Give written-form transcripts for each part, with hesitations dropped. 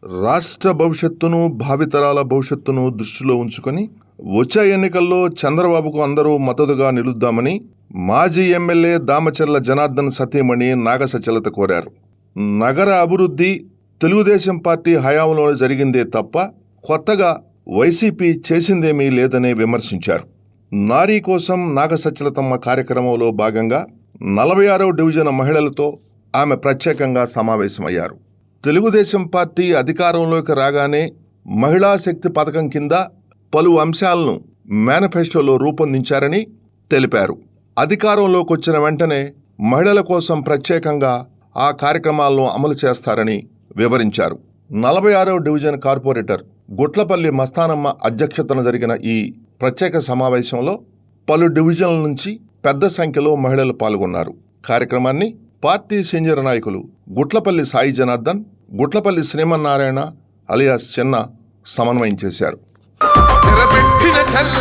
రాష్ట్ర భవిష్యత్తును, భావితరాల భవిష్యత్తును దృష్టిలో ఉంచుకొని వచ్చే ఎన్నికల్లో చంద్రబాబుకు అందరూ మద్దతుగా నిలుద్దామని మాజీ ఎమ్మెల్యే దామచర్ల జనార్దన్ సతీమణి నాగసచలత కోరారు. నగర అభివృద్ధి తెలుగుదేశం పార్టీ హయాంలో జరిగిందే తప్ప కొత్తగా వైసీపీ చేసిందేమీ లేదని విమర్శించారు. నారీ కోసం నాగసచలతమ్మ కార్యక్రమంలో భాగంగా 46వ డివిజన్ మహిళలతో ఆమె ప్రత్యేకంగా సమావేశమయ్యారు. తెలుగుదేశం పార్టీ అధికారంలోకి రాగానే మహిళా శక్తి పథకం కింద పలు అంశాలను మేనిఫెస్టోలో రూపొందించారని తెలిపారు. అధికారంలోకి వచ్చిన వెంటనే మహిళల కోసం ప్రత్యేకంగా ఆ కార్యక్రమాలను అమలు చేస్తారని వివరించారు. 46వ డివిజన్ కార్పొరేటర్ గుట్లపల్లి మస్తానమ్మ అధ్యక్షతన జరిగిన ఈ ప్రత్యేక సమావేశంలో పలు డివిజన్ల నుంచి పెద్ద సంఖ్యలో మహిళలు పాల్గొన్నారు. కార్యక్రమాన్ని పార్టీ సీనియర్ నాయకులు గుట్లపల్లి సాయి జనార్దన్, గుట్లపల్లి శ్రీమన్నారాయణ అలియాస్ చిన్న సమన్వయం చేశారు. చెరపెట్టిన చల్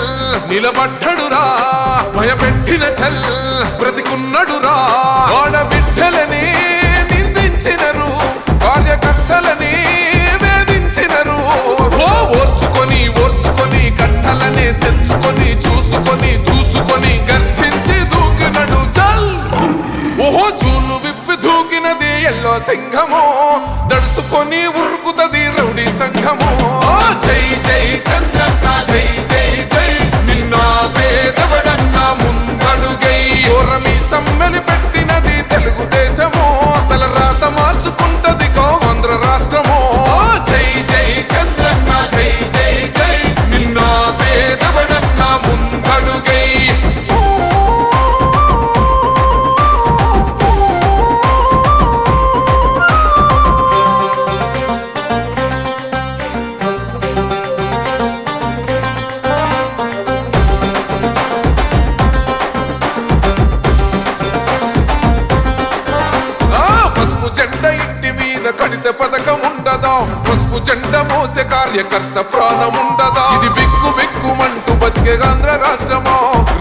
నిలబడ్డడురా, భయపెట్టిన చల్ బ్రతికున్నడురా, ఆడబిడ్డలని నిందించినరు, కార్యకర్తలని వేధించినరు. ఓర్చుకొని ఓర్చుకొని కట్టలని తెచ్చుకొని చూసుకొని దూసుకొని గర్జించి దూకినడు చల్. ఓహో జూలు విప్పి దూకినది ఎల్లో సింహము, దడుసుకొని ఉరుకుతది రౌడీ సంఘము. జై జై చంద్రన్న జై జై జై, నిన్న పేదవడన్న ముందడుగై ఓరమి సమ్మెలి పెట్టినది తెలుగుదేశము, తల రాత మార్చుకుంటది ఆంధ్ర రాష్ట్రము. జై జై చంద్రన్న జై జై జై, నిన్న పేదవడన్న ముందడుగై. జెండ ఇంటి మీద కడిత పథకం ఉండదా, పసుపు జెండ మోసే కార్యకర్త ప్రాణం ఉండదా. ఇది బిక్కు బిక్కుమంటూ బతికే ఆంధ్ర రాష్ట్రమా,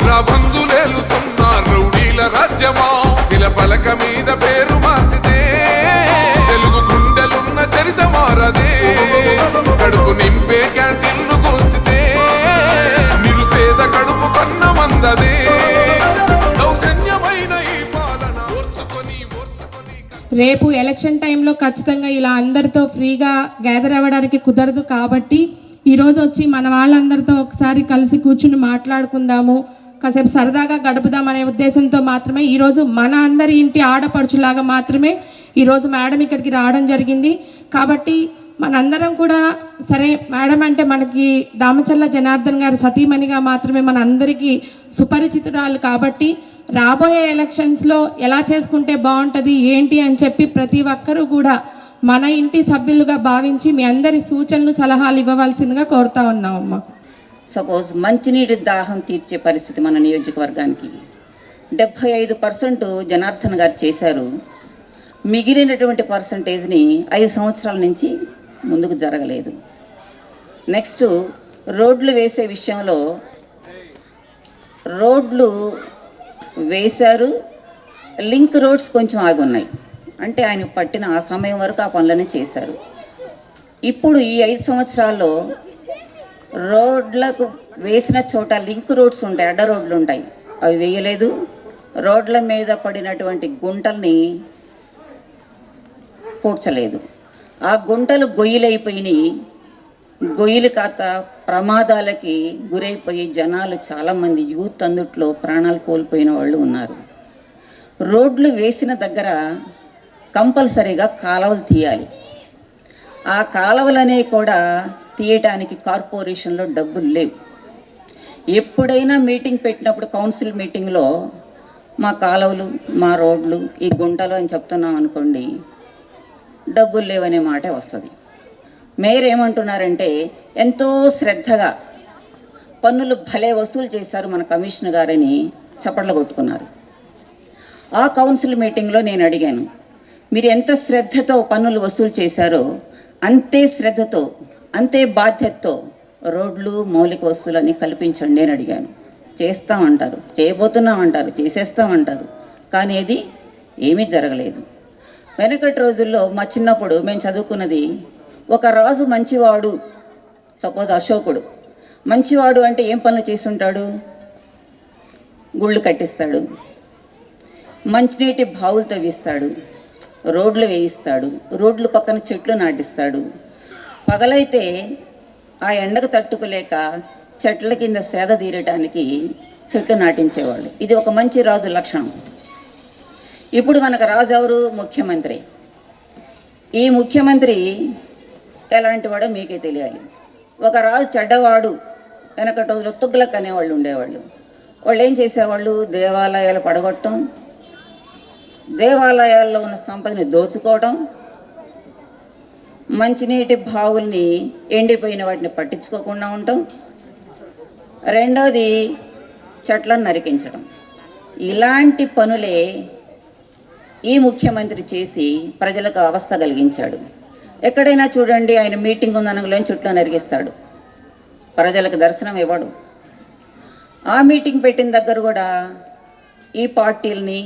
నా బంధులేలుతున్న రౌడీల రాజ్యమా. శిల పలక మీద పేరు మార్చితే తెలుగు గుండెలున్న చరిత మారదే, కడుపు నింపే క్యాంటీన్లు కూల్చితే నిరుపేద కడుపు కన్న మందదే. దౌర్జన్యమైన ఈ పాలన ఓర్చుకొని రేపు ఎలక్షన్ టైంలో ఖచ్చితంగా ఇలా అందరితో ఫ్రీగా గ్యాదర్ అవ్వడానికి కుదరదు కాబట్టి ఈరోజు వచ్చి మన వాళ్ళందరితో ఒకసారి కలిసి కూర్చుని మాట్లాడుకుందాము, కాసేపు సరదాగా గడుపుదామనే ఉద్దేశంతో మాత్రమే ఈరోజు మన అందరి ఇంటి ఆడపడుచులాగా మాత్రమే ఈరోజు మేడం ఇక్కడికి రావడం జరిగింది. కాబట్టి మనందరం కూడా సరే మేడం అంటే మనకి దామచర్ల జనార్దన్ గారి సతీమణిగా మాత్రమే మన అందరికీ సుపరిచితురాలు కాబట్టి రాబోయే ఎలక్షన్స్లో ఎలా చేసుకుంటే బాగుంటుంది ఏంటి అని చెప్పి ప్రతి ఒక్కరూ కూడా మన ఇంటి సభ్యులుగా భావించి మీ అందరి సూచనలు సలహాలు ఇవ్వవలసిందిగా కోరుతా ఉన్నామమ్మా. సపోజ్ మంచినీటి దాహం తీర్చే పరిస్థితి మన నియోజకవర్గానికి 75% జనార్దన్ గారు చేశారు. మిగిలినటువంటి పర్సంటేజ్ని 5 సంవత్సరాల నుంచి ముందుకు జరగలేదు. నెక్స్ట్ రోడ్లు వేసే విషయంలో రోడ్లు వేశారు, లింక్ రోడ్స్ కొంచెం ఆగున్నాయి. అంటే ఆయన పట్టిన ఆ సమయం వరకు ఆ పనులనే చేశారు. ఇప్పుడు ఈ 5 సంవత్సరాల్లో రోడ్లకు వేసిన చోట లింక్ రోడ్స్ ఉంటాయి, అడ్డ రోడ్లు ఉంటాయి, అవి వేయలేదు. రోడ్ల మీద పడినటువంటి గుంటల్ని పూడ్చలేదు. ఆ గుంటలు గొయ్యిలైపోయినాయి. గొయ్యిలు కాత ప్రమాదాలకి గురైపోయి జనాలు చాలామంది యూత్ అందుట్లో ప్రాణాలు కోల్పోయిన వాళ్ళు ఉన్నారు. రోడ్లు వేసిన దగ్గర కంపల్సరీగా కాలువలు తీయాలి. ఆ కాలువలనే కూడా తీయటానికి కార్పొరేషన్లో డబ్బులు లేవు. ఎప్పుడైనా మీటింగ్ పెట్టినప్పుడు కౌన్సిల్ మీటింగ్లో మా కాలువలు మా రోడ్లు ఈ గుంటలు అని చెప్తున్నాం అనుకోండి, డబ్బులు లేవనే మాటే వస్తుంది. మేయర్ ఏమంటున్నారంటే ఎంతో శ్రద్ధగా పన్నులు భలే వసూలు చేశారు మన కమిషనర్ గారని చప్పట్లు కొట్టుకున్నారు. ఆ కౌన్సిల్ మీటింగ్లో నేను అడిగాను, మీరు ఎంత శ్రద్ధతో పన్నులు వసూలు చేశారో అంతే శ్రద్ధతో అంతే బాధ్యతతో రోడ్లు మౌలిక వస్తువులన్నీ కల్పించండి అని అడిగాను. చేస్తామంటారు, చేయబోతున్నామంటారు, చేసేస్తామంటారు, కానీ ఇది ఏమీ జరగలేదు. వెనకటి రోజుల్లో మా చిన్నప్పుడు మేము చదువుకున్నది ఒక రాజు మంచివాడు, సపోజ్ అశోకుడు మంచివాడు అంటే ఏం పనులు చేసి ఉంటాడు? గుళ్ళు కట్టిస్తాడు, మంచినీటి బావులు తవ్విస్తాడు, రోడ్లు వేయిస్తాడు, రోడ్లు పక్కన చెట్లు నాటిస్తాడు. పగలైతే ఆ ఎండకు తట్టుకోలేక చెట్ల కింద సేద తీరడానికి చెట్లు నాటించేవాళ్ళు. ఇది ఒక మంచి రాజు లక్షణం. ఇప్పుడు మనకు రాజు ఎవరు? ముఖ్యమంత్రి. ఈ ముఖ్యమంత్రి ఎలాంటి వాడో మీకే తెలియాలి. ఒక రాజు చెడ్డవాడు వెనకటి రోజులు తుగ్లక్ అనేవాళ్ళు ఉండేవాళ్ళు. వాళ్ళు ఏం చేసేవాళ్ళు? దేవాలయాలు పడగొట్టడం, దేవాలయాల్లో ఉన్న సంపదని దోచుకోవడం, మంచినీటి బావుల్ని ఎండిపోయిన వాటిని పట్టించుకోకుండా ఉండటం, రెండోది చెట్లను నరికించడం. ఇలాంటి పనులే ఈ ముఖ్యమంత్రి చేసి ప్రజలకు అవస్థ కలిగించాడు. ఎక్కడైనా చూడండి, ఆయన మీటింగ్ ఉందనగలేని చెట్లు నరికిస్తాడు, ప్రజలకు దర్శనం ఇవ్వడు. ఆ మీటింగ్ పెట్టిన దగ్గర కూడా ఈ పార్టీలని,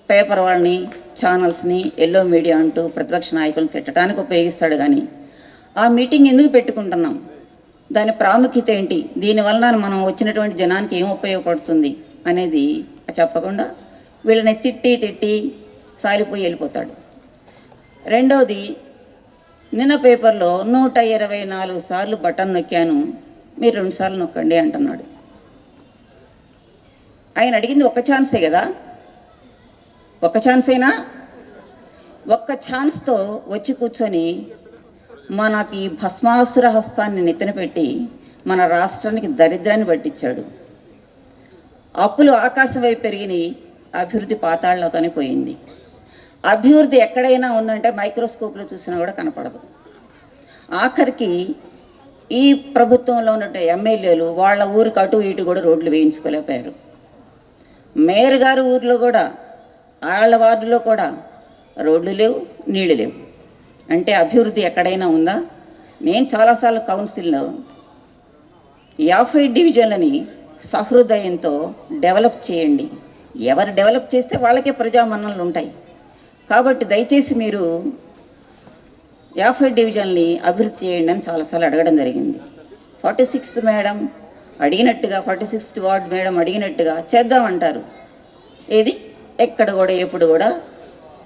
పేపర్ వాళ్ళని, ఛానల్స్ని, ఎల్లో మీడియా అంటూ ప్రతిపక్ష నాయకులను తిట్టడానికి ఉపయోగిస్తాడు. కానీ ఆ మీటింగ్ ఎందుకు పెట్టుకుంటున్నాం, దాని ప్రాముఖ్యత ఏంటి, దీనివల్ల మనం వచ్చినటువంటి జనానికి ఏం ఉపయోగపడుతుంది అనేది చెప్పకుండా వీళ్ళని తిట్టి సాలిపోయి వెళ్ళిపోతాడు. రెండవది, నిన్న పేపర్లో 124 సార్లు బటన్ నొక్కాను, మీరు 2 సార్లు నొక్కండి అంటున్నాడు. ఆయన అడిగింది ఒక్క ఛాన్సే కదా, ఒక్క ఛాన్సేనా? ఒక్క ఛాన్స్తో వచ్చి కూర్చొని మనకి భస్మాసుర హస్తాన్ని నెత్తిన పెట్టి మన రాష్ట్రానికి దరిద్రాన్ని పట్టించాడు. అప్పులు ఆకాశం వైపు పెరిగినాయి, అభివృద్ధి పాతాళలోకి పోయింది. అభివృద్ధి ఎక్కడైనా ఉందంటే మైక్రోస్కోప్లో చూసినా కూడా కనపడదు. ఆఖరికి ఈ ప్రభుత్వంలో ఉన్నటువంటి ఎమ్మెల్యేలు వాళ్ళ ఊరికి అటు ఇటు కూడా రోడ్లు వేయించుకోలేకపోయారు. మేయర్ గారు ఊర్లో కూడా, వాళ్ళ వార్డులో కూడా రోడ్లు లేవు, నీళ్లు లేవు. అంటే అభివృద్ధి ఎక్కడైనా ఉందా? నేను చాలాసార్లు కౌన్సిల్లో 50 డివిజన్లని సహృదయంతో డెవలప్ చేయండి, ఎవరు డెవలప్ చేస్తే వాళ్ళకే ప్రజామన్ననలు ఉంటాయి. కాబట్టి దయచేసి మీరు 50 డివిజన్ని అభివృద్ధి చేయండి అని చాలాసార్లు అడగడం జరిగింది. 46th మేడం అడిగినట్టుగా, 46th వార్డ్ మేడం అడిగినట్టుగా చేద్దామంటారు. ఏది ఎక్కడ కూడా ఎప్పుడు కూడా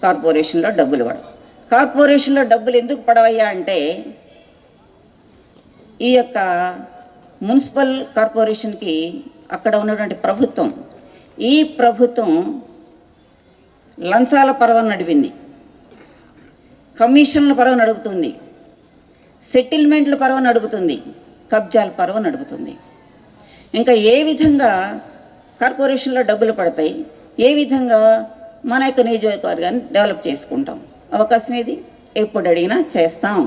కార్పొరేషన్లో డబ్బులు పడవు. కార్పొరేషన్లో డబ్బులు ఎందుకు పడవయ్యా అంటే, ఈ యొక్క మున్సిపల్ కార్పొరేషన్కి అక్కడ ఉన్నటువంటి ప్రభుత్వం, ఈ ప్రభుత్వం లంచాల పర్వం నడిపింది, కమిషన్ల పర్వం నడుపుతుంది, సెటిల్మెంట్ల పర్వం నడుపుతుంది, కబ్జాల పర్వం నడుపుతుంది. ఇంకా ఏ విధంగా కార్పొరేషన్లో డబ్బులు పడతాయి, ఏ విధంగా మన యొక్క నియోజకవర్గాన్ని డెవలప్ చేసుకుంటాం? అవకాశం ఏది? ఎప్పుడు అడిగినా చేస్తాం,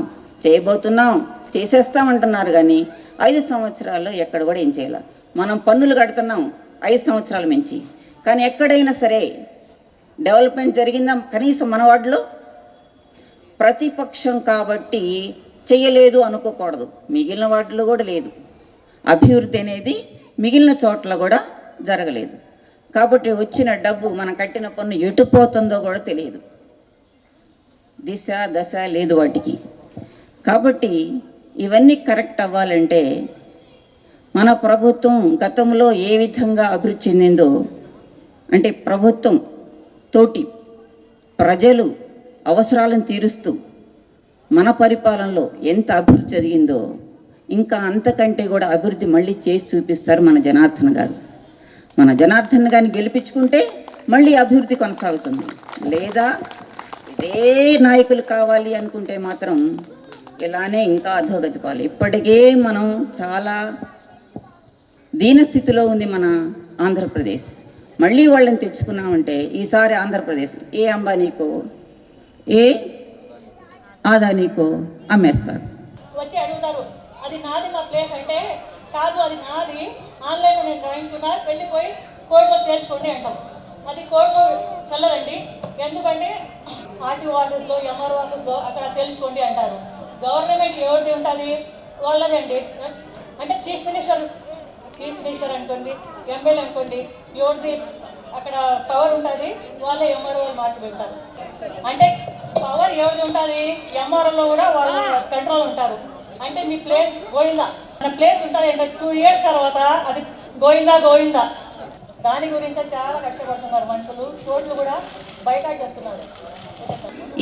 చేయబోతున్నాం, చేసేస్తాం అంటున్నారు. కానీ 5 సంవత్సరాల్లో ఎక్కడ కూడా ఏం చేయాలి? మనం పన్నులు కడుతున్నాం 5 సంవత్సరాల నుంచి, కానీ ఎక్కడైనా సరే డెవలప్మెంట్ జరిగిందా? కనీసం మన వార్డులో ప్రతిపక్షం కాబట్టి చేయలేదు అనుకోకూడదు, మిగిలిన వార్డులో కూడా లేదు. అభివృద్ధి అనేది మిగిలిన చోట్ల కూడా జరగలేదు. కాబట్టి వచ్చిన డబ్బు, మనం కట్టిన పన్ను ఎటు పోతుందో కూడా తెలియదు, దిశ దశ లేదు వాటికి. కాబట్టి ఇవన్నీ కరెక్ట్ అవ్వాలంటే మన ప్రభుత్వం గతంలో ఏ విధంగా అభివృద్ధి చెందిందో, అంటే ప్రభుత్వం తోటి ప్రజలు అవసరాలను తీరుస్తూ మన పరిపాలనలో ఎంత అభివృద్ధి జరిగిందో, ఇంకా అంతకంటే కూడా అభివృద్ధి మళ్ళీ చేసి చూపిస్తారు మన జనార్దన్ గారు. మన జనార్దన్ గారిని గెలిపించుకుంటే మళ్ళీ అభివృద్ధి కొనసాగుతుంది. లేదా ఇదే నాయకులు కావాలి అనుకుంటే మాత్రం ఇలానే ఇంకా అధోగతి పాలు. ఇప్పటికే మనం చాలా దీనస్థితిలో ఉంది మన ఆంధ్రప్రదేశ్. మళ్ళీ వాళ్ళని తెచ్చుకున్నామంటే ఈసారి ఆంధ్రప్రదేశ్ ఏ అంబానీకో ఏ ఆదానీకో అమ్మేస్తారు. వచ్చి అడుగుతారు, అది నాది మా ప్లేస్ అంటే, కాదు అది నాది, ఆన్లైన్లో నేను రాయించుకున్నా, వెళ్ళిపోయి కోర్టులో తేల్చుకోండి అంటాం. అది కోర్టులో చల్లదండి. ఎందుకంటే ఆర్టీఓ ఆఫీస్లో, ఎంఆర్ఓ ఆఫీస్లో అక్కడ తెలుసుకోండి అంటారు. గవర్నమెంట్ ఎవరిది ఉంటుంది? వాళ్ళదండి. అంటే చీఫ్ మినిస్టర్ అనుకోండి, ఎమ్మెల్యే అనుకోండి, ఎవరిది అక్కడ పవర్ ఉంటుంది, వాళ్ళే ఎంఆర్ఓ మార్చి పెడతారు. అంటే పవర్ ఎవరిది ఉంటుంది, ఎంఆర్ఓలో కూడా వాళ్ళ కంట్రోల్ ఉంటారు. అంటే మీ ప్లేస్ గోయిందా, మన ప్లేస్ ఉంటుంది అంటే 2 years తర్వాత అది గోయిందా. దాని గురించి చాలా కష్టపడుతున్నారు మనుషులు. చోట్లు కూడా బైకాట్ చేస్తున్నారు.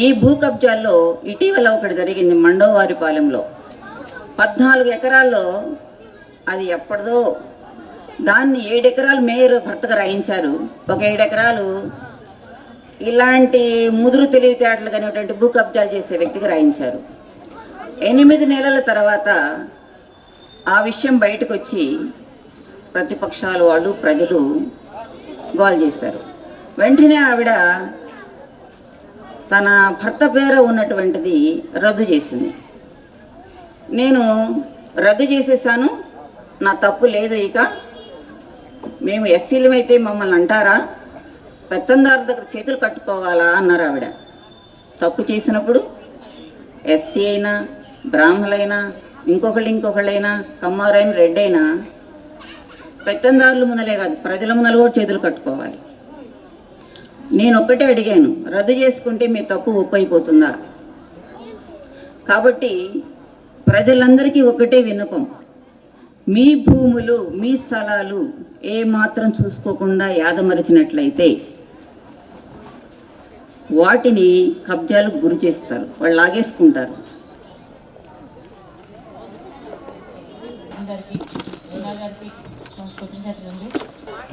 ఈ భూ కబ్జాల్లో ఇటీవల ఒకటి జరిగింది మండోవారిపాలెంలో. 14 ఎకరాల్లో, అది ఎప్పటిదో, దాన్ని 7 ఎకరాలు మేయర్ భర్తకు రాయించారు. ఒక 7 ఎకరాలు ఇలాంటి ముదురు తెలివితేటలు కానిటువంటి భూ కబ్జాలు చేసే వ్యక్తికి రాయించారు. 8 నెలల తర్వాత ఆ విషయం బయటకు వచ్చి ప్రతిపక్షాలు వాళ్ళు, ప్రజలు గోల్ చేశారు. వెంటనే ఆవిడ తన భర్త పేరు ఉన్నటువంటిది రద్దు చేసింది. నేను రద్దు చేసేసాను, నా తప్పు లేదు, ఇక మేము ఎస్సీలు అయితే మమ్మల్ని అంటారా, పెత్తందారు దగ్గర చేతులు కట్టుకోవాలా అన్నారు ఆవిడ. తప్పు చేసినప్పుడు ఎస్సీ అయినా, బ్రాహ్మణులైనా, ఇంకొకళ్ళైనా, కమ్మారైనా, రెడ్డైనా పెత్తందారుల ముందలే కాదు, ప్రజల ముందర కూడా చేతులు కట్టుకోవాలి. నేను ఒక్కటే అడిగాను, రద్దు చేసుకుంటే మీ తప్పు ఒప్పైపోతుందా? కాబట్టి ప్రజలందరికీ ఒకటే విన్నపం, మీ భూములు, మీ స్థలాలు ఏ మాత్రం చూసుకోకుండా యాదమరిచినట్లయితే వాటిని కబ్జాలకు గురి చేస్తారు, వాళ్ళు లాగేసుకుంటారు.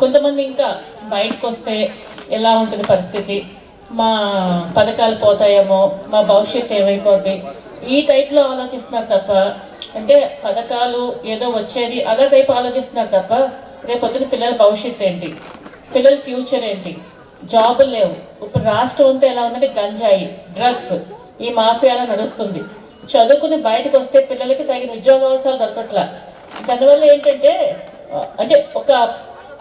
కొంతమంది ఇంకా బయటకు వస్తే ఎలా ఉంటుంది పరిస్థితి, మా పథకాలు పోతాయేమో, మా భవిష్యత్తు ఏమైపోద్ది, ఈ టైప్లో ఆలోచిస్తున్నారు తప్ప, అంటే పథకాలు ఏదో వచ్చేది అదే టైప్ ఆలోచిస్తున్నారు తప్ప రేపొద్దున పిల్లల భవిష్యత్తు ఏంటి, పిల్లల ఫ్యూచర్ ఏంటి, జాబులు లేవు. ఇప్పుడు రాష్ట్రం అంతా ఎలా ఉందంటే గంజాయి, డ్రగ్స్, ఈ మాఫియాలో నడుస్తుంది. చదువుకుని బయటకు వస్తే పిల్లలకి తగిన ఉద్యోగ అవకాశాలు దొరకట్లా. దానివల్ల ఏంటంటే అంటే ఒక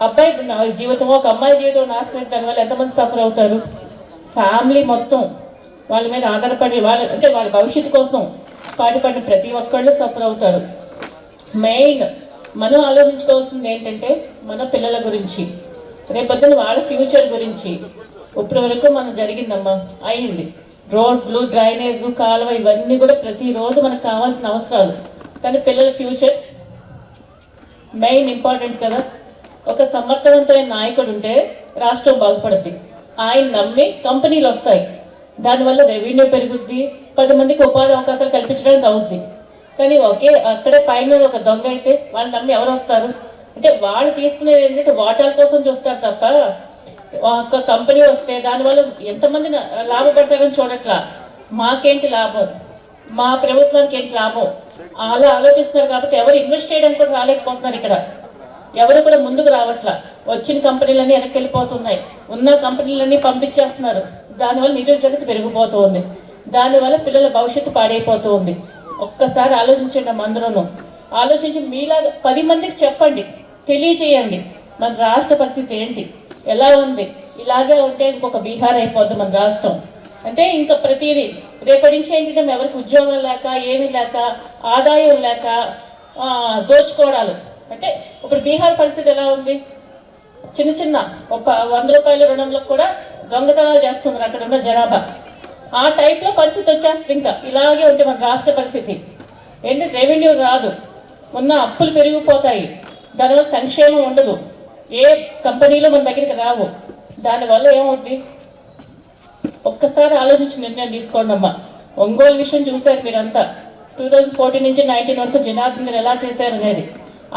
అబ్బాయి జీవితం, ఒక అమ్మాయి జీవితం నాశనం, దానివల్ల ఎంతమంది సఫర్ అవుతారు? ఫ్యామిలీ మొత్తం వాళ్ళ మీద ఆధారపడి వాళ్ళ భవిష్యత్తు కోసం పాటుపడిన ప్రతి ఒక్కళ్ళు సఫర్ అవుతారు. మెయిన్ మనం ఆలోచించుకోవాల్సింది ఏంటంటే మన పిల్లల గురించి, రేపొద్దున వాళ్ళ ఫ్యూచర్ గురించి. ఇప్పటి వరకు మనం జరిగిందమ్మా, అయింది. రోడ్లు, డ్రైనేజ్, కాలువ, ఇవన్నీ కూడా ప్రతిరోజు మనకు కావాల్సిన అవసరాలు. కానీ పిల్లల ఫ్యూచర్ మెయిన్ ఇంపార్టెంట్ కదా. ఒక సమర్థవంతమైన నాయకుడు ఉంటే రాష్ట్రం బాగుపడుద్ది. ఆయన నమ్మి కంపెనీలు వస్తాయి, దానివల్ల రెవెన్యూ పెరుగుద్ది, 10 మందికి ఉపాధి అవకాశాలు కల్పించడానికి అవుద్ది. కానీ అక్కడే పైన ఒక దొంగ అయితే వాళ్ళు నమ్మి ఎవరు వస్తారు? అంటే వాళ్ళు తీసుకునేది ఏంటంటే వాటాల కోసం చూస్తారు తప్ప ఒక కంపెనీ వస్తే దానివల్ల ఎంతమంది లాభపడతారని చూడట్లా. మాకేంటి లాభం, మా ప్రభుత్వానికి ఏంటి లాభం, అలా ఆలోచిస్తున్నారు. కాబట్టి ఎవరు ఇన్వెస్ట్ చేయడానికి కూడా రాలేకపోతున్నారు. ఇక్కడ ఎవరు కూడా ముందుకు రావట్లా. వచ్చిన కంపెనీలన్నీ వెనక్కి వెళ్ళిపోతున్నాయి, ఉన్న కంపెనీలన్నీ పంపించేస్తున్నారు. దానివల్ల నిరుద్యోగత పెరిగిపోతుంది, దానివల్ల పిల్లల భవిష్యత్తు పాడైపోతుంది. ఒక్కసారి ఆలోచించండి అందరూ. ఆలోచించి మీలాగా 10 మందికి చెప్పండి, తెలియచేయండి మన రాష్ట్ర పరిస్థితి ఏంటి, ఎలా ఉంది. ఇలాగే ఉంటే ఇంకొక బీహార్ అయిపోద్ది మన రాష్ట్రం. అంటే ఇంకా ప్రతిదీ రేపటి నుంచి ఏంటంటే ఎవరికి ఉద్యోగం లేక, ఏమీ లేక, ఆదాయం లేక దోచుకోవడాలు. అంటే ఇప్పుడు బీహార్ పరిస్థితి ఎలా ఉంది? చిన్న 100 రూపాయలు 200 కూడా దొంగతనాలు చేస్తున్నారు అక్కడ ఉన్న జనాభా. ఆ టైప్లో పరిస్థితి వచ్చేస్తుంది. ఇంకా ఇలాగే ఉంటే మన రాష్ట్ర పరిస్థితి ఏంటి, రెవెన్యూ రాదు, ఉన్న అప్పులు పెరిగిపోతాయి, దానివల్ల సంక్షేమం ఉండదు, ఏ కంపెనీలు మన దగ్గరికి రావు. దానివల్ల ఏమవుద్ది? ఒక్కసారి ఆలోచించి నిర్ణయం తీసుకోండి అమ్మా. ఒంగోలు విషయం చూశారు మీరంతా. 2014 నుంచి 19 వరకు జనార్దన్ గారు ఎలా చేశారు అనేది.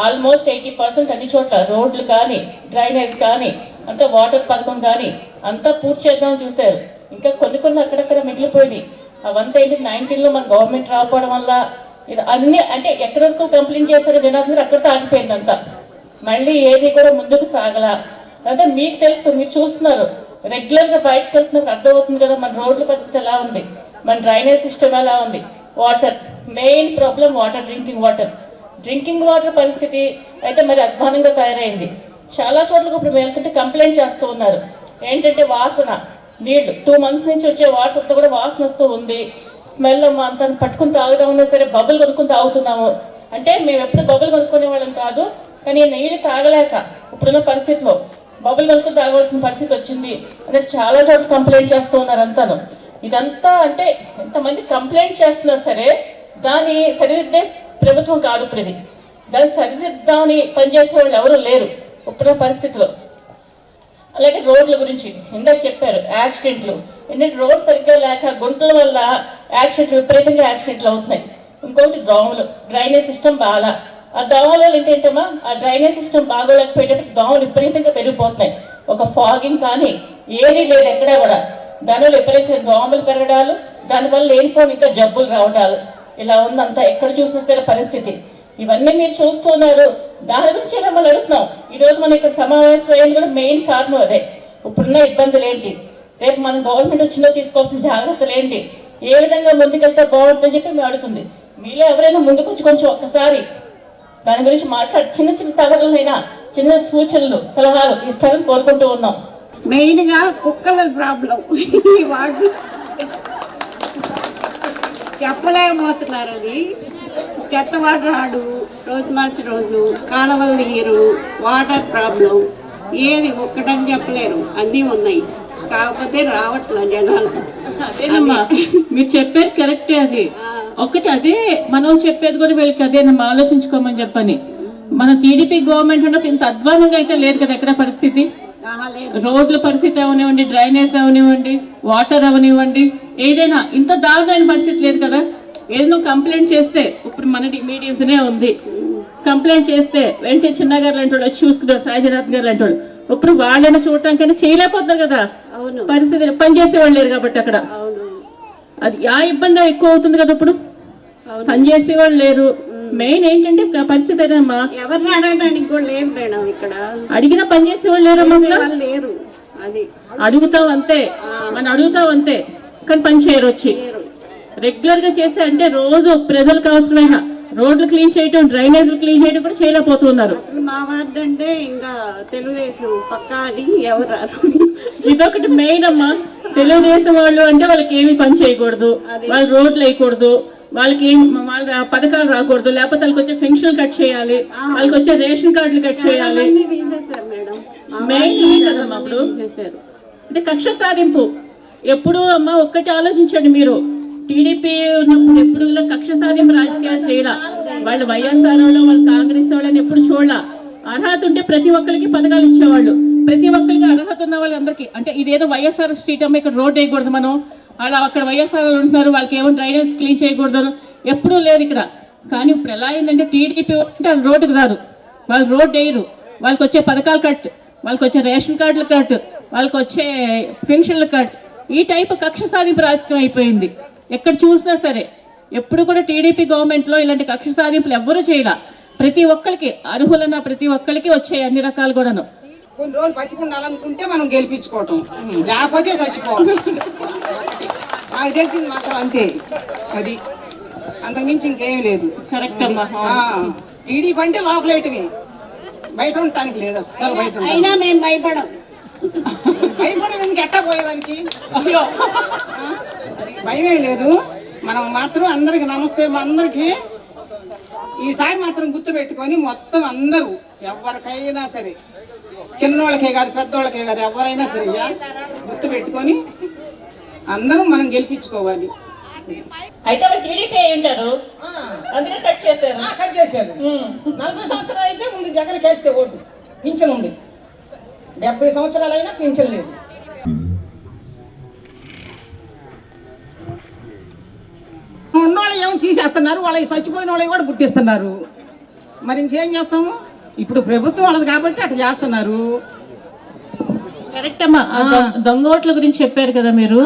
ఆల్మోస్ట్ 80% అన్ని చోట్ల రోడ్లు కానీ, డ్రైనేజ్ కానీ, అంతా వాటర్ పథకం కానీ అంతా పూర్తి చేద్దామని చూశారు. ఇంకా కొన్ని అక్కడక్కడ మిగిలిపోయినాయి. అవంతా ఏంటి 19లో మన గవర్నమెంట్ రాకపోవడం వల్ల అన్నీ అంటే ఎక్కడి వరకు కంప్లైంట్ చేశారో జనార్దన్ గారు అక్కడితో ఆగిపోయింది అంతా. మళ్ళీ ఏది కూడా ముందుకు సాగలా. అంటే మీకు తెలుసు, మీరు చూస్తున్నారు, రెగ్యులర్గా బయటకు వెళ్తున్నప్పుడు అర్థమవుతుంది కదా మన రోడ్ల పరిస్థితి ఎలా ఉంది, మన డ్రైనేజ్ సిస్టమ్ ఎలా ఉంది. Water main problem, water, drinking water పరిస్థితి అయితే మరి అధ్వానంగా తయారైంది. చాలా చోట్లకు ఇప్పుడు వెళ్తుంటే కంప్లైంట్ చేస్తూ ఉన్నారు. ఏంటంటే వాసన, నీళ్లు 2 months నుంచి వచ్చే వాటర్తో కూడా వాసన వస్తూ ఉంది. స్మెల్ అంతా పట్టుకుని తాగుదామన్నా సరే బబుల్ కొనుక్కుని తాగుతున్నాము. అంటే మేము ఎప్పుడు బబుల్ కొనుక్కునే వాళ్ళం కాదు, కానీ నీళ్ళు తాగలేక ఇప్పుడున్న పరిస్థితిలో బబుల్ కొనుక్కుని తాగవలసిన పరిస్థితి వచ్చింది అంటే చాలా చోట్ల కంప్లైంట్ చేస్తూ ఉన్నారు అంతాను. ఇదంతా అంటే ఎంతమంది కంప్లైంట్ చేస్తున్నా సరే దాన్ని సరిదిద్దే ప్రభుత్వం కాదు ఇప్పుడు ఇది. దాన్ని సరిదిద్దామని పనిచేసే వాళ్ళు ఎవరు లేరు ఇప్పుడున్న పరిస్థితిలో. అలాగే రోడ్ల గురించి ఇందాక చెప్పారు, యాక్సిడెంట్లు. ఏంటంటే రోడ్ సరిగ్గా లేక గుంటల వల్ల విపరీతంగా యాక్సిడెంట్లు అవుతున్నాయి. ఇంకొకటి దోమలు, డ్రైనేజ్ సిస్టమ్ బాగా. ఆ దోమల వల్ల ఏంటంటమ్మా, ఆ డ్రైనేజ్ సిస్టమ్ బాగోలేకపోయేటప్పుడు దోమలు విపరీతంగా పెరిగిపోతున్నాయి. ఒక ఫాగింగ్ కానీ ఏదీ లేదు ఎక్కడా కూడా. దానివల్ల విపరీతంగా దోమలు పెరగడాలు, దానివల్ల లేనిపోని ఇంకా జబ్బులు రావడాలు, ఇలా ఉందంతా ఎక్కడ చూసినా సరే పరిస్థితి. ఇవన్నీ మీరు చూస్తున్నారు. దాని గురించి మిమ్మల్ని అడుగుతున్నాం. ఈరోజు మనం ఇక్కడ సమావేశం అయ్యేది కూడా మెయిన్ కారణం అదే. ఇప్పుడున్న ఇబ్బందులు ఏంటి, రేపు మనం గవర్నమెంట్ వచ్చిందో తీసుకోవాల్సిన జాగ్రత్తలు ఏంటి, ఏ విధంగా ముందుకెళ్తే బాగుంటుందని చెప్పి మేము అడుగుతుంది. మీలో ఎవరైనా ముందుకు వచ్చి కొంచెం ఒక్కసారి దాని గురించి మాట్లాడి చిన్న చిన్న సవరణలైనా చిన్న సూచనలు సలహాలు ఇస్తారని కోరుకుంటూ ఉన్నాం. మెయిన్గా కుక్కల ప్రాబ్లం ఈ వార్డు చెప్పలేకపోతున్నారు. అది చెత్త వాటర్ రాడు, రోజు మార్చి రోజు కాలువలు నీరు, వాటర్ ప్రాబ్లం, ఏది ఒక్కటని చెప్పలేరు, అన్నీ ఉన్నాయి. కాకపోతే రావట్లే జనాలు. అదేనమ్మా మీరు చెప్పేది కరెక్టే. అది ఒకటి అదే మనం చెప్పేది కూడా వీళ్ళకి అదేనమ్మా, ఆలోచించుకోమని చెప్పని. మన టీడీపీ గవర్నమెంట్ ఉన్నప్పుడు ఇంత అధ్వానంగా అయితే లేదు కదా ఎక్కడ పరిస్థితి. రోడ్ల పరిస్థితి అవనివ్వండి, డ్రైనేజ్ అవనివ్వండి, వాటర్ అవనివ్వండి, ఏదైనా ఇంత దారుణమైన పరిస్థితి లేదు కదా. ఏదైనా కంప్లైంట్ చేస్తే ఇప్పుడు మన మీడియంస్నే ఉంది, కంప్లైంట్ చేస్తే వెంటనే చిన్నగారు లాంటి వాళ్ళు చూసుకున్నారు, సాయిజనాథ్ గారు లాంటి వాళ్ళు. ఇప్పుడు వాళ్ళైనా చూడటానికైనా చేయలేకపోతున్నారు కదా పరిస్థితి. పనిచేసేవాళ్ళు లేరు కాబట్టి అక్కడ అది ఆ ఇబ్బంది ఎక్కువ అవుతుంది కదా. ఇప్పుడు పనిచేసేవాళ్ళు లేరు. మెయిన్ ఏంటంటే పరిస్థితి అదేమ్మా, ఎవరిని అడగడానికి కూడా లేదు మేడం. ఇక్కడ అడిగినా పనిచేసేవాళ్ళు లేరమ్మా, లేరు. అది అడుగుతావు అంతే, మనం అడుగుతావు అంతే, కానీ పని చేయరు. వచ్చి రెగ్యులర్ గా చేసే అంటే రోజు ప్రజలకు అవసరమైన రోడ్లు క్లీన్ చేయటం, డ్రైనేజ్లు క్లీన్ చేయడం కూడా చేయలేకపోతున్నారు. అసలు మా వార్డు అంటే ఇంకా తెలుగుదేశం పక్కా అని ఎవరు రారు. ఇదొకటి మెయిన్ అమ్మా. తెలుగుదేశం వాళ్ళు అంటే వాళ్ళకి ఏమి పని చేయకూడదు, వాళ్ళు రోడ్లు వేయకూడదు, వాళ్ళకి ఏం వాళ్ళ పథకాలు రాకూడదు, లేకపోతే వాళ్ళకి వచ్చే పెన్షన్ కట్ చేయాలి, వాళ్ళకి వచ్చే రేషన్ కార్డులు కట్ చేయాలి. మెయిన్ కదమ్మా అప్పుడు అంటే కక్ష సాధింపు. ఎప్పుడు అమ్మా ఒక్కటి ఆలోచించండి మీరు, టీడీపీ ఉన్నప్పుడు ఎప్పుడు ఇలా కక్ష సాధింపు రాజకీయాలు చేయరా. వాళ్ళు వైఎస్ఆర్ వాళ్ళు, వాళ్ళు కాంగ్రెస్ వాళ్ళని ఎప్పుడు చూడలా. అర్హత ఉంటే ప్రతి ఒక్కరికి పథకాలు ఇచ్చేవాళ్ళు, ప్రతి ఒక్కరికి అర్హత ఉన్న వాళ్ళందరికీ. అంటే ఇదేదో వైఎస్ఆర్ స్ట్రీట్ అమ్మ ఇక్కడ రోడ్ వేయకూడదు మనం, అలా అక్కడ వైఎస్ఆర్ వాళ్ళు ఉంటున్నారు వాళ్ళకి ఏమో డ్రైనేజ్ క్లీన్ చేయకూడదు ఎప్పుడూ లేదు ఇక్కడ. కానీ ఇప్పుడు ఎలా అయిందంటే టీడీపీ ఉంటే వాళ్ళు రోడ్డుకు రారు, వాళ్ళు రోడ్ వేయరు, వాళ్ళకి వచ్చే పథకాలు కట్, వాళ్ళకి వచ్చే రేషన్ కార్డులు కట్, వాళ్ళకి వచ్చే పెన్షన్లు కట్, ఈ టైపు కక్ష సాధింపు రాజకీయం అయిపోయింది ఎక్కడ చూసినా సరే. ఎప్పుడు కూడా టీడీపీ గవర్నమెంట్లో ఇలాంటి కక్ష సాధింపులు ఎవ్వరూ చేయాల. ప్రతి ఒక్కరికి అర్హులన్న ప్రతి ఒక్కరికి వచ్చాయి అన్ని రకాలు కూడాను. కొన్ని రోజులు బతికుండాలనుకుంటే మనం గెలిపించుకోవటం, లేకపోతే చచ్చిపోవడం. నాకు తెలిసింది మాత్రం అంతే. అది అంతకుమించి ఇంకేం లేదు. కరెక్ట్ అమ్మా. టీడీపీ అంటే లోపలేటివి, బయట ఉండటానికి లేదు అస్సలు. బయట అయినా మేము భయపడం. భయపడేదానికి ఎట్టా పోయేదానికి భయమే లేదు. మనం మాత్రం అందరికి నమస్తే. మా అందరికి ఈసారి మాత్రం గుర్తు పెట్టుకొని మొత్తం అందరూ ఎవరికైనా సరే, చిన్నోళ్ళకే కాదు పెద్దోళ్ళకే కాదు, ఎవరైనా సరే గుర్తు పెట్టుకొని అందరం మనం గెలిపించుకోవాలి. అయితే వాళ్ళు టీడీపీ అయి ఉంటారు, అందుకే కట్ చేశారు. కట్ చేశారు. 40 సంవత్సరాలు అయితే ముందు జగన్ కేస్తే ఓటు పింఛన్ ఉంది, 70 సంవత్సరాలు అయినా పింఛన్ లేదు. ఉన్నోళ్ళు ఏమో తీసేస్తున్నారు, వాళ్ళకి చచ్చిపోయిన వాళ్ళకి కూడా పుట్టిస్తున్నారు. మరి ఇంకేం చేస్తాము? ఇప్పుడు ప్రభుత్వం వాళ్ళది కాబట్టి అట్లా చేస్తున్నారు. కరెక్ట్ అమ్మా. దొంగ ఓట్ల గురించి చెప్పారు కదా మీరు,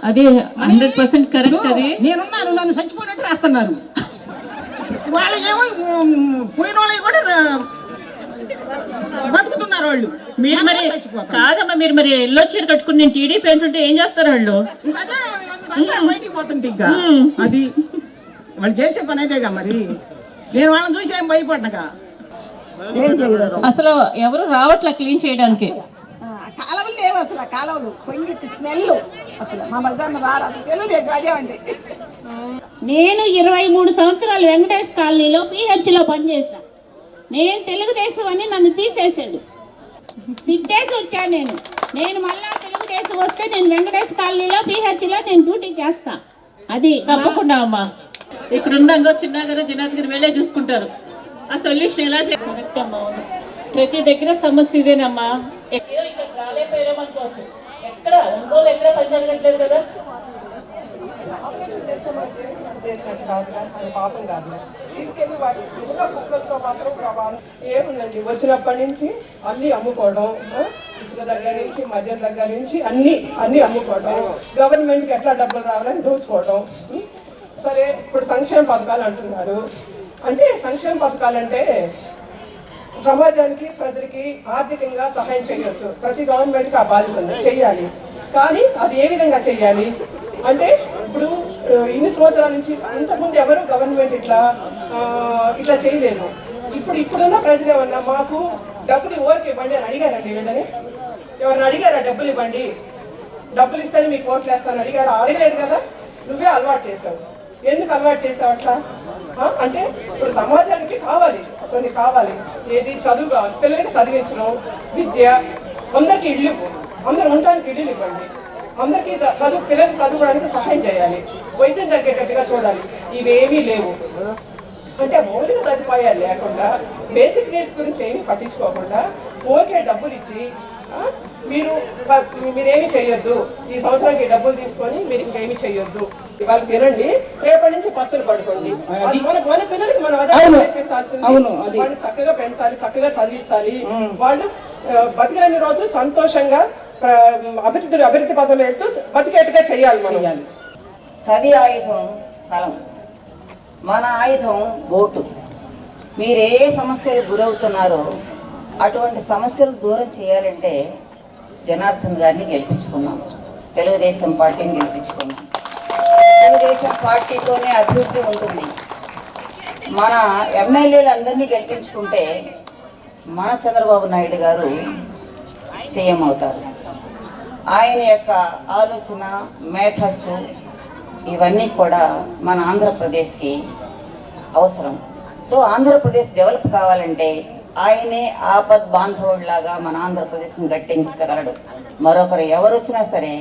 అది 100% కరెక్ట్. అది నేనున్నాను, నన్ను చచ్చిపోయినట్టు రాస్తున్నారు. వాళ్ళకేమో పోయిన వాళ్ళకి కూడా బతుకుతున్నారు వాళ్ళు. మీరు మరి కాదమ్మా, మీరు మరి ఎల్లో చీర కట్టుకుని నేను టీడీపీ ఏంటంటే ఏం చేస్తారు వాళ్ళు? బయటికి పోతుంటే ఇంకా అది వాళ్ళు చేసే పని అయితేగా. మరి నేను వాళ్ళని చూసి ఏం భయపడ్డాగా. అసలు ఎవరు రావట్లా క్లీన్ చేయడానికి. కాలువలు లేవు అసలు, కాలువలు కొంచెం స్మెల్ అసలు. మా బజార్ను రారు అసలు, తెలుగుదేశం అదేమండి. నేను 23 సంవత్సరాలు వెంకటేష్ కాలనీలో PHలో పనిచేసా. నేను తెలుగుదేశం అని నన్ను తీసేసాడు, తిట్టేసి వచ్చాను. నేను మళ్ళా తెలుగుదేశం కేసు వస్తే నేను వెంకటేశ్ కాలనీలో పిహెచ్లో నేను డ్యూటీ చేస్తా. అది తప్పకుండా అమ్మా. ఇక్కడ ఉన్నాక చిన్న గారు జనార్దన్ గారు వెళ్ళే చూసుకుంటారు. ఆ సొల్యూషన్ ఎలా కరెక్ట్ అమ్మా. అవును, ప్రతి దగ్గర సమస్య ఇదేనమ్మా. ఏదో ఇక్కడ రాలేపోయారేమో అనుకోవచ్చు. ఎక్కడ ఒంగోలు ఎక్కడ పని జరగట్లేదు కదా. తీసుకెళ్ళి వాటి ఇసుక కుక్కలతో మాత్రం ప్రభావం ఏముందండి. వచ్చినప్పటి నుంచి అన్ని అమ్ముకోవడం, ఇసుక దగ్గర నుంచి మద్యం దగ్గర నుంచి అన్ని అమ్ముకోవడం, గవర్నమెంట్కి ఎట్లా డబ్బులు రావాలని దోచుకోవడం. సరే, ఇప్పుడు సంక్షేమ పథకాలు అంటున్నారు. అంటే సంక్షేమ పథకాలు అంటే సమాజానికి ప్రజలకి ఆర్థికంగా సహాయం చేయొచ్చు. ప్రతి గవర్నమెంట్కి ఆ బాధ్యత ఉంది, చెయ్యాలి. కానీ అది ఏ విధంగా చెయ్యాలి అంటే, ఇప్పుడు ఇన్ని సంవత్సరాల నుంచి ఇంతకుముందు ఎవరు గవర్నమెంట్ ఇట్లా చేయలేదు. ఇప్పుడున్న ప్రజలు ఏమన్నా మాకు డబ్బులు ఓరికి ఇవ్వండి అని అడిగారండి. వీళ్ళని ఎవరిని అడిగారా డబ్బులు ఇవ్వండి, డబ్బులు ఇస్తేనే మీకు ఓట్లు వేస్తాను అడిగారా? అడగలేదు కదా. నువ్వే అలవాటు చేసావు. ఎందుకు అలవాటు చేసావు అట్లా అంటే, ఇప్పుడు సమాజానికి కావాలి, కొన్ని కావాలి. ఏది చదువు కావాలి, పిల్లలకి చదివించడం, విద్య, అందరికీ ఇల్లు, అందరు ఉండడానికి ఇల్లు ఇవ్వండి, అందరికీ పిల్లలకి చదువుకోవడానికి సహాయం చేయాలి, వైద్యం జరిగేటట్టుగా చూడాలి. ఇవేమీ లేవు. అంటే మౌలిక సదుపాయాలు లేకుండా, బేసిక్ నీడ్స్ గురించి ఏమీ పట్టించుకోకుండా ఓకే డబ్బులు ఇచ్చి మీరేమీ చెయ్యొద్దు, ఈ సంవత్సరానికి డబ్బులు తీసుకొని మీరు ఇంకేమీ చెయ్యొద్దు, ఇవాళ తినండి, రేపటి నుంచి పస్తులు పడుకోండి. మన పిల్లలకి మనం అదే నేర్పించాల్సింది. వాళ్ళు చక్కగా పెంచాలి, చక్కగా చదివించాలి. వాళ్ళు బతికినన్ని రోజులు సంతోషంగా అభివృద్ధి పదంలో వెళ్తూ బతికేట్టుగా చెయ్యాలి మనం. కవి ఆయుధం కలం, మన ఆయుధం ఓటు. మీరు ఏ సమస్యలు గురవుతున్నారో అటువంటి సమస్యలు దూరం చేయాలంటే జనార్దన్ గారిని గెలిపించుకున్నాం, తెలుగుదేశం పార్టీని గెలిపించుకున్నాం. తెలుగుదేశం పార్టీతోనే అభివృద్ధి ఉంటుంది. మన ఎమ్మెల్యేలందరినీ గెలిపించుకుంటే మన చంద్రబాబు నాయుడు గారు సీఎం అవుతారు. ఆయన యొక్క ఆలోచన, మేధస్సు ఇవన్నీ కూడా మన ఆంధ్రప్రదేశ్కి అవసరం. సో ఆంధ్రప్రదేశ్ డెవలప్ కావాలంటే ఆయనే ఆపద్ బాంధవుడిలాగా మన ఆంధ్రప్రదేశ్ని గట్టెంకించగలడు. మరొకరు ఎవరు వచ్చినా సరే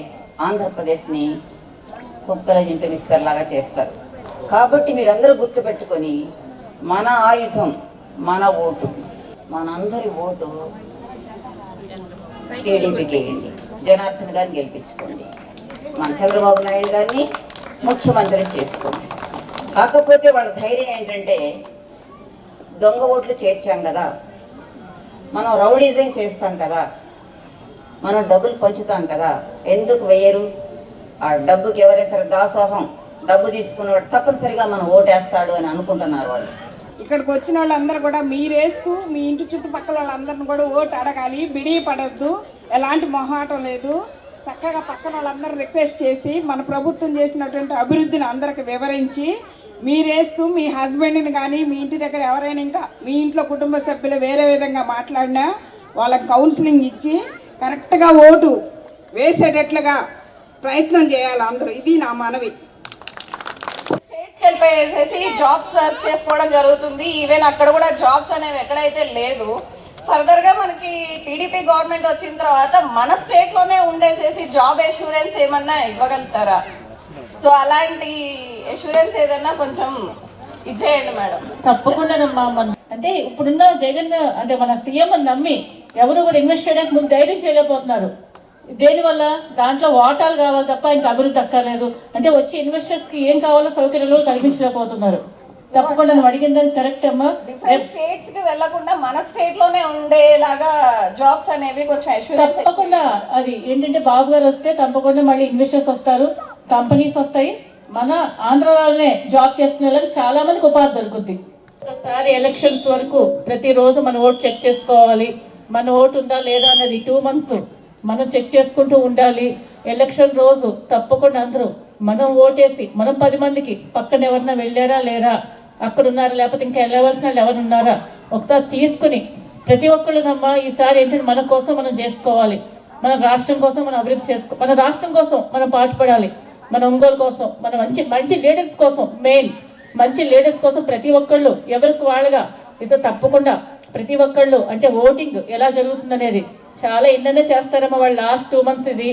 ఆంధ్రప్రదేశ్ని కుక్కల జింపినిస్తర్లాగా చేస్తారు. కాబట్టి మీరందరూ గుర్తుపెట్టుకొని మన ఆయుధం మన ఓటు, మనందరి ఓటు టీడీపీకి వేయండి, జనార్దన్ గారిని గెలిపించుకోండి, మన చంద్రబాబు నాయుడు గారిని ముఖ్యమంత్రి చేసుకోండి. కాకపోతే వాళ్ళ ధైర్యం ఏంటంటే, దొంగ ఓట్లు చేర్చాం కదా, మనం రౌడీజం చేస్తాం కదా, మనం డబ్బులు పంచుతాం కదా, ఎందుకు వేయరు? ఆ డబ్బుకి ఎవరైనా దాసోహం, డబ్బు తీసుకున్నవాడు తప్పనిసరిగా మనం ఓటేస్తాడు అని అనుకుంటున్నారు వాళ్ళు. ఇక్కడికి వచ్చిన వాళ్ళందరూ కూడా మీరేస్తూ మీ ఇంటి చుట్టుపక్కల వాళ్ళందరిని కూడా ఓటు అడగాలి. బిడి పడద్దు, ఎలాంటి మొహాటం లేదు. చక్కగా పక్కన వాళ్ళందరూ రిక్వెస్ట్ చేసి మన ప్రభుత్వం చేసినటువంటి అభివృద్ధిని అందరికి వివరించి మీరేస్తూ మీ హస్బెండ్ని కానీ మీ ఇంటి దగ్గర ఎవరైనా ఇంకా మీ ఇంట్లో కుటుంబ సభ్యులు వేరే విధంగా మాట్లాడినా వాళ్ళకి కౌన్సిలింగ్ ఇచ్చి కరెక్ట్గా ఓటు వేసేటట్లుగా ప్రయత్నం చేయాలి అందరూ. ఇది నా మనవి. స్టేట్స్కి వెళ్ళిపోయేసేసి జాబ్స్ సర్చ్ చేసుకోవడం జరుగుతుంది. ఈవెన్ అక్కడ కూడా జాబ్స్ అనేవి ఎక్కడైతే లేదు. ఫర్దర్గా మనకి టీడీపీ గవర్నమెంట్ వచ్చిన తర్వాత మన స్టేట్లోనే ఉండేసేసి జాబ్ ఎష్యూరెన్స్ ఏమన్నా ఇవ్వగలుగుతారా? సో అలాంటి ఎష్యూరెన్స్ ఏదన్నా కొంచెం ఇచ్చేయండి మేడం. తప్పకుండా అంటే ఇప్పుడున్న జగన్ అంటే మన సీఎం నమ్మి ఎవరు కూడా ఇన్వెస్ట్ చేయడానికి ముందు ధైర్యం చేయలేకపోతున్నారు. దేనివల్ల? దాంట్లో వాటాలు కావాలి తప్ప ఇంకా అభివృద్ధి అక్కర్లేదు. అంటే వచ్చే ఇన్వెస్టర్స్కి ఏం కావాలో సౌకర్యాలు కల్పించలేకపోతున్నారు. తప్పకుండా నువ్వు అడిగిందని కరెక్ట్ అమ్మా. స్టేట్స్ కి వెళ్లకుండా మన స్టేట్ లోనే ఉండేలాగా జాబ్స్ అనేవి కొంచెం తప్పకుండా అది ఏంటంటే బాబు గారు వస్తే తప్పకుండా మళ్ళీ ఇన్వెస్టర్స్ వస్తారు, కంపెనీస్ వస్తాయి. మన ఆంధ్రలోనే జాబ్ చేసుకునే వాళ్ళకి చాలా మందికి ఉపాధి దొరుకుతుంది. ఒకసారి ఎలక్షన్స్ వరకు ప్రతిరోజు మన ఓటు చెక్ చేసుకోవాలి. మన ఓటు ఉందా లేదా అనేది 2 months మనం చెక్ చేసుకుంటూ ఉండాలి. ఎలక్షన్ రోజు తప్పకుండా అందరూ మనం ఓటేసి మనం 10 మందికి పక్కన ఎవరన్నా వెళ్ళారా లేరా, అక్కడ ఉన్నారా, లేకపోతే ఇంకా వెళ్ళవలసిన వాళ్ళు ఎవరు ఉన్నారా ఒకసారి తీసుకుని ప్రతి ఒక్కళ్ళనమ్మా ఈసారి ఏంటంటే మన కోసం మనం చేసుకోవాలి. మన రాష్ట్రం కోసం మనం అభివృద్ధి మన రాష్ట్రం కోసం మనం పాటుపడాలి. మన ఒంగోలు కోసం, మన మంచి లీడర్స్ కోసం, మెయిన్ మంచి లీడర్స్ కోసం ప్రతి ఒక్కళ్ళు ఎవరికి వాళ్ళగా తప్పకుండా ప్రతి ఒక్కళ్ళు అంటే ఓటింగ్ ఎలా జరుగుతుంది అనేది చాలా ఎన్నెన్నో చేస్తారమ్మా వాళ్ళు. లాస్ట్ 2 months ఇది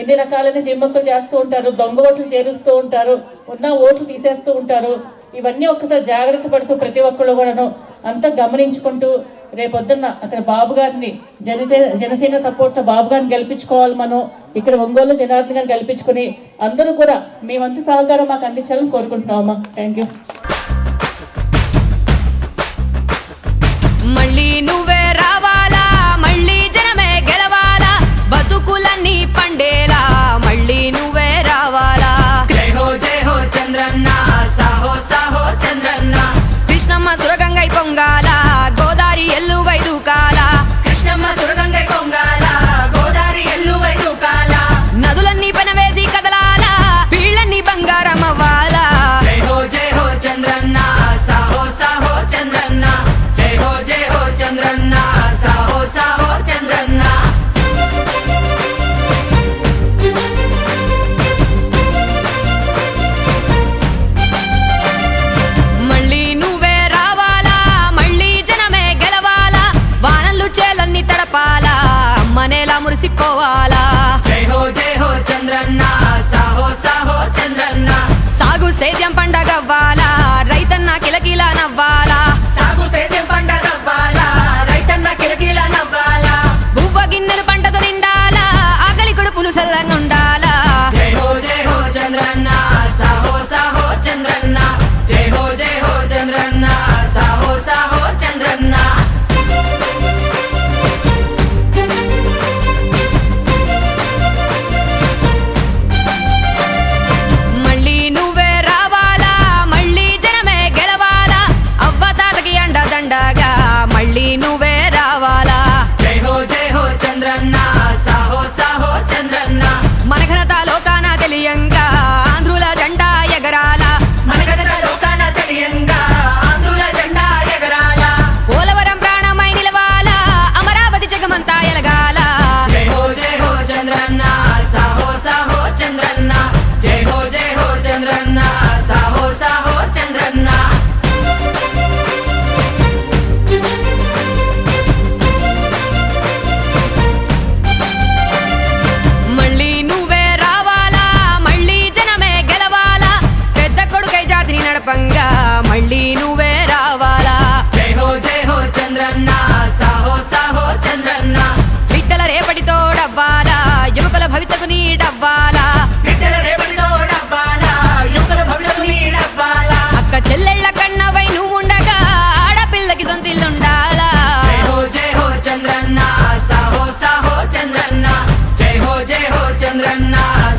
ఎన్ని రకాలైన జిమ్మక్కులు చేస్తూ ఉంటారు, దొంగ ఓట్లు చేరుస్తూ ఉంటారు, ఉన్న ఓట్లు తీసేస్తూ ఉంటారు. ఇవన్నీ ఒక్కసారి జాగ్రత్త పడుతూ ప్రతి ఒక్కళ్ళు కూడాను అంతా గమనించుకుంటూ రేపొద్దున్న అక్కడ బాబు గారిని జనసేన సపోర్ట్తో బాబు గారిని గెలిపించుకోవాలి. మనం ఇక్కడ ఒంగోలు జనార్దన్ గారిని గెలిపించుకుని అందరూ కూడా మీ వంతు సహకారం మాకు అందించాలని కోరుకుంటున్నామమ్మా. Thank you. మళ్ళీ నువ్వే రావాలా, మళ్ళీ జనమే గెలవాలా, బతుకులన్నీ పండేలా మళ్ళీ నువ్వే రావాలా. జై హో చంద్రన్న, సాహో సాహో చంద్రన్న. కృష్ణమ్మ సురగంగై పొంగాల, గోదారి ఎల్లువై దూకాల. కృష్ణమ్మ సురగంగై పొంగాల, గోదారి ఎల్లువై దూకాల. నదులన్నీ పనవేసి కదలాల, పీళ్ళన్నీ బంగారం అవ్వాలా. జై హో చంద్రన్న, సాహో సాహో చంద్రన్న. జై హో చంద్రన్న, సాహో సాహో చంద్రన్న. మళ్ళీ నువ్వే రావాలా, మళ్ళీ జనమే గెలవాలా, వానలు చేలన్నీ తడపాలా, అమ్మనేలా మురిసిపోవాలా. జై హో చంద్రన్న, సాహో సాహో చంద్రన్న. సాగు సేద్యం పండగవ్వాలా, రైతన్న కిలకిల నవ్వాలా. సాగు సేద్యం పండగవ్వాలా, రైతన్న కిలకిల నవ్వాలా. బువ్వ గిన్నెలు పంటతో నిండాలా, ఆకలి కొడుపులు సల్లంగా ఉండాలా. జై హో చంద్రన్న, సాహో సాహో చంద్రన్న. జై హో చంద్రన్న, సాహో సాహో చంద్రన్న. మళ్ళీ నువ్వే రావాలా, మళ్ళీ జనమే గెలవాలా, అవ్వ తాతకి అండదండగా మళ్ళీ నువ్వే రావాలా. జై హో చంద్రన్న, సాహో సాహో చంద్రన్న. మనఘనత లోకాన తెలియంగా ఆంధ్రుల జెండా ఎగరాల. మనఘనత లోకాన తెలియంగా ఆంధ్రుల జెండా ఎగరాల. పోలవరం ప్రాణమై నిలవాలా, అమరావతి జగమంతా ఎలగాల. జై హో చంద్రన్న, సాహో సాహో చంద్రన్న. జై హో చంద్రన్న, సాహో సాహో చంద్రన్న. మళ్ళీ నువ్వే రావాలా, మళ్ళీ జనమే గెలవాలా, పెద్ద కొడుకై జాతిని నడపంగా మళ్ళీ నువ్వే రావాలా. జై హో చంద్రన్న, సాహో సాహో చంద్రన్న. బిడ్డల రేపటి తోడవ్వాలా, యువకుల భవితకు నీడవ్వాలా.